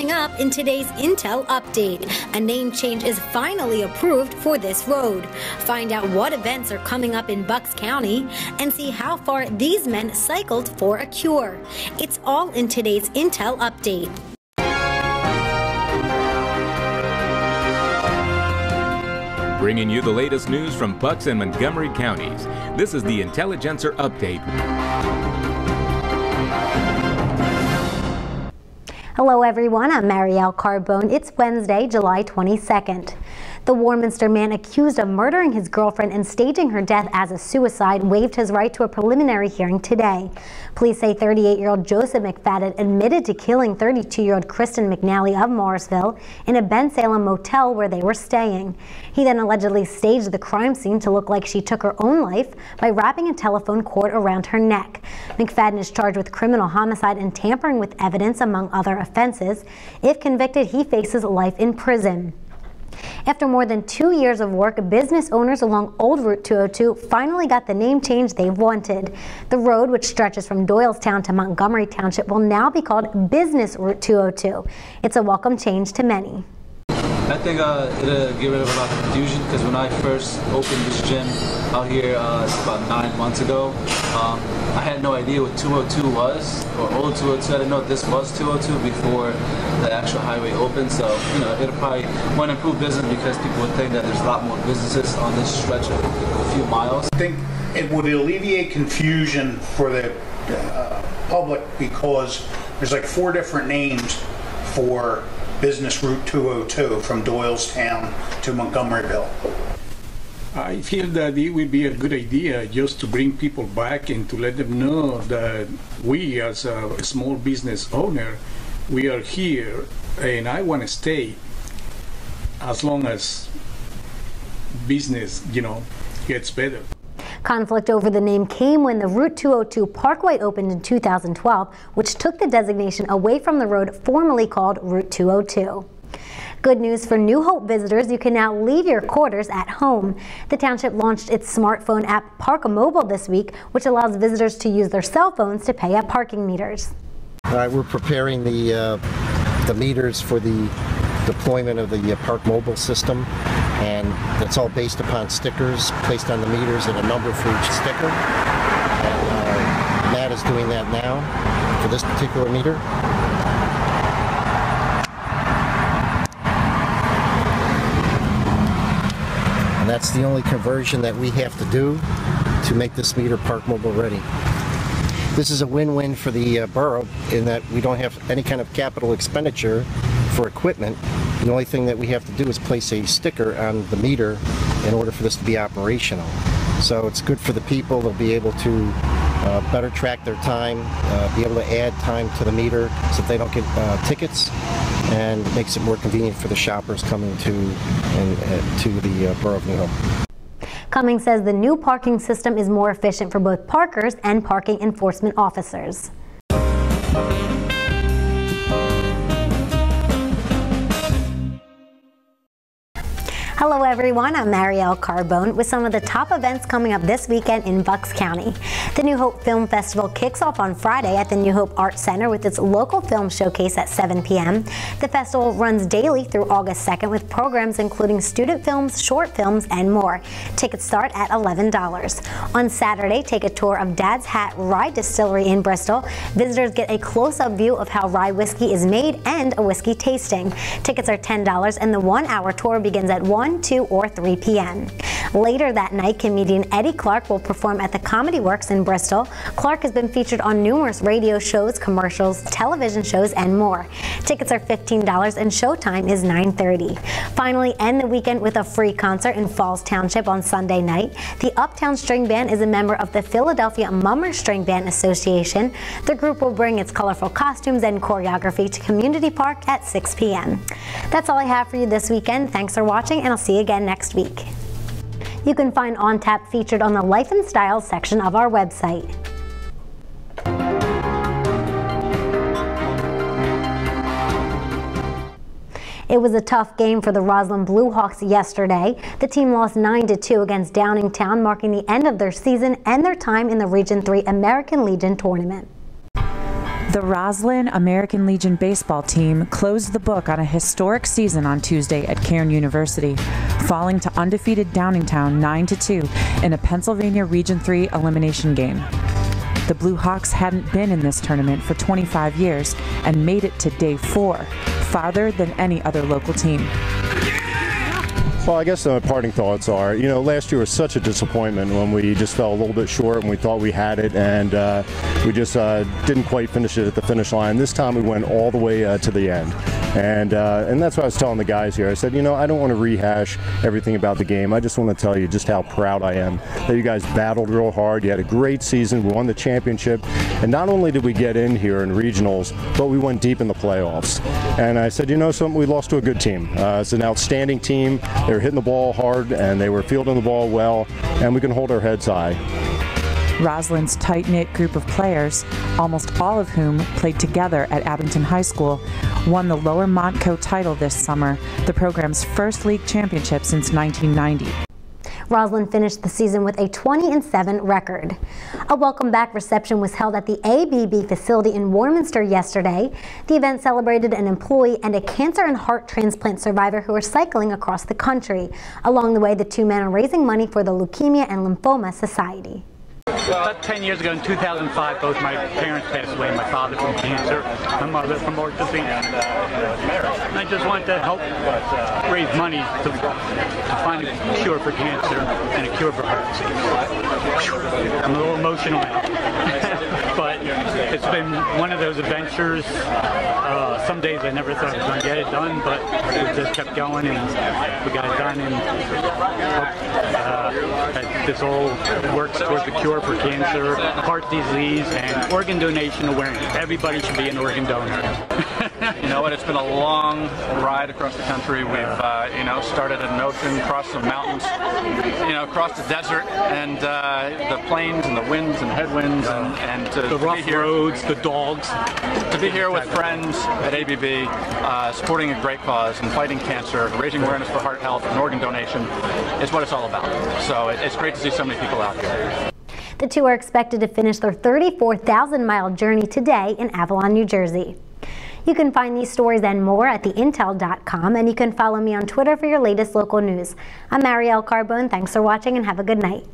Coming up in today's Intel Update, a name change is finally approved for this road. Find out what events are coming up in Bucks County and see how far these men cycled for a cure. It's all in today's Intel Update. Bringing you the latest news from Bucks and Montgomery counties. This is the Intelligencer Update. Hello everyone, I'm Marielle Carbone. It's Wednesday, July 22nd. The Warminster man accused of murdering his girlfriend and staging her death as a suicide waived his right to a preliminary hearing today. Police say 38-year-old Joseph McFadden admitted to killing 32-year-old Kristen McNally of Morrisville in a Ben Salem motel where they were staying. He then allegedly staged the crime scene to look like she took her own life by wrapping a telephone cord around her neck. McFadden is charged with criminal homicide and tampering with evidence, among other offenses. If convicted, he faces life in prison. After more than 2 years of work, business owners along Old Route 202 finally got the name change they've wanted. The road, which stretches from Doylestown to Montgomery Township, will now be called Business Route 202. It's a welcome change to many. I think it'll get rid of a lot of confusion, because when I first opened this gym out here about 9 months ago, I had no idea what 202 was, or Old 202. I didn't know this was 202 before the actual highway opened. So, you know, it'll probably want to improve business, because people would think that there's a lot more businesses on this stretch of a few miles. I think it would alleviate confusion for the public, because there's like 4 different names for Business Route 202 from Doylestown to Montgomeryville. I feel that it would be a good idea just to bring people back and to let them know that we, as a small business owner, we are here and I want to stay as long as business, you know, gets better. Conflict over the name came when the Route 202 Parkway opened in 2012, which took the designation away from the road formerly called Route 202. Good news for New Hope visitors, you can now leave your quarters at home. The township launched its smartphone app ParkMobile this week, which allows visitors to use their cell phones to pay at parking meters. We're preparing the meters for the deployment of the ParkMobile system, and that's all based upon stickers placed on the meters and a number for each sticker. And Matt is doing that now for this particular meter. And that's the only conversion that we have to do to make this meter ParkMobile ready. This is a win-win for the borough in that we don't have any kind of capital expenditure for equipment. The only thing that we have to do is place a sticker on the meter in order for this to be operational. So it's good for the people. They'll be able to better track their time, be able to add time to the meter so that they don't get tickets, and it makes it more convenient for the shoppers coming to the Borough of New Hope. Cummings says the new parking system is more efficient for both parkers and parking enforcement officers. Hello everyone, I'm Marielle Carbone with some of the top events coming up this weekend in Bucks County. The New Hope Film Festival kicks off on Friday at the New Hope Art Center with its local film showcase at 7 p.m. The festival runs daily through August 2nd with programs including student films, short films, and more. Tickets start at $11. On Saturday, take a tour of Dad's Hat Rye Distillery in Bristol. Visitors get a close-up view of how rye whiskey is made and a whiskey tasting. Tickets are $10 and the 1-hour tour begins at 1, 2, or 3 p.m. Later that night, comedian Eddie Clark will perform at the Comedy Works in Bristol. Clark has been featured on numerous radio shows, commercials, television shows, and more. Tickets are $15 and showtime is 9:30. Finally, end the weekend with a free concert in Falls Township on Sunday night. The Uptown String Band is a member of the Philadelphia Mummers String Band Association. The group will bring its colorful costumes and choreography to Community Park at 6 p.m. That's all I have for you this weekend. Thanks for watching, and I'll see you again next week. You can find On Tap featured on the Life and Style section of our website. It was a tough game for the Roslyn Blue Hawks yesterday. The team lost 9-2 against Downingtown, marking the end of their season and their time in the Region 3 American Legion tournament. The Roslyn American Legion baseball team closed the book on a historic season on Tuesday at Cairn University, falling to undefeated Downingtown 9-2 in a Pennsylvania Region 3 elimination game. The Blue Hawks hadn't been in this tournament for 25 years and made it to day 4, farther than any other local team. Well, I guess my parting thoughts are, last year was such a disappointment when we just fell a little bit short and we thought we had it, and we just didn't quite finish it at the finish line. This time we went all the way to the end. And that's what I was telling the guys here. I said, I don't want to rehash everything about the game. I just want to tell you just how proud I am that you guys battled real hard. You had a great season. We won the championship. And not only did we get in here in regionals, but we went deep in the playoffs. And I said, something, we lost to a good team. It's an outstanding team. They were hitting the ball hard, and they were fielding the ball well, and we can hold our heads high. Roslyn's tight-knit group of players, almost all of whom played together at Abington High School, won the Lower Montco title this summer, the program's first league championship since 1990. Roslyn finished the season with a 20-7 record. A welcome back reception was held at the ABB facility in Warminster yesterday. The event celebrated an employee and a cancer and heart transplant survivor who are cycling across the country. Along the way, the two men are raising money for the Leukemia and Lymphoma Society. About 10 years ago, in 2005, both my parents passed away. My father from cancer, my mother from orthopedic. And I just wanted to help raise money to find a cure for cancer and a cure for heart disease. I'm a little emotional now. But it's been one of those adventures. Some days I never thought I was going to get it done, but we just kept going and we got it done, and hope this all works towards the cure for cancer, heart disease, and organ donation awareness. Everybody should be an organ donor. You know what? It's been a long ride across the country. We've, started at an ocean, crossed some mountains, across the desert, and the plains and the winds and headwinds, and the rough roads, the dogs. To be here with friends at ABB, supporting a great cause and fighting cancer, raising awareness for heart health and organ donation is what it's all about. So it's great to see so many people out here. The two are expected to finish their 34,000-mile journey today in Avalon, New Jersey. You can find these stories and more at theintel.com, and you can follow me on Twitter for your latest local news. I'm Marielle Carbone. Thanks for watching and have a good night.